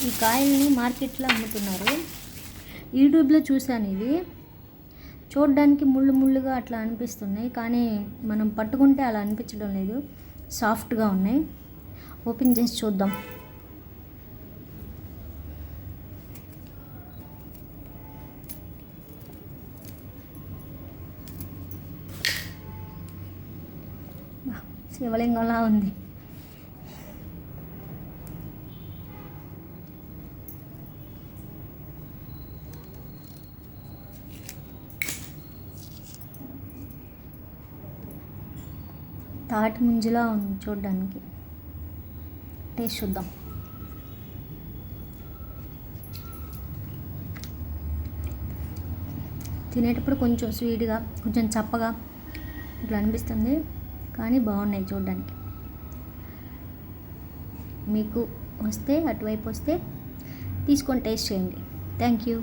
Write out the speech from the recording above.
ఈ కాయల్ని మార్కెట్లో అమ్ముతున్నారు. యూట్యూబ్లో చూశాను. ఇది చూడడానికి ముళ్ళు ముళ్ళుగా అట్లా అనిపిస్తున్నాయి, కానీ మనం పట్టుకుంటే అలా అనిపించడం లేదు, సాఫ్ట్గా ఉన్నాయి. ఓపెన్ చేసి చూద్దాం. శివలింగంలా ఉంది. తాటి ముంజలా ఉంది చూడడానికి. టేస్ట్ చూద్దాం. తినేటప్పుడు కొంచెం స్వీట్గా, కొంచెం చప్పగా ఇట్లా అనిపిస్తుంది, కానీ బాగున్నాయి చూడడానికి. మీకు వస్తే, అటువైపు వస్తే తీసుకొని టేస్ట్ చేయండి. Thank you.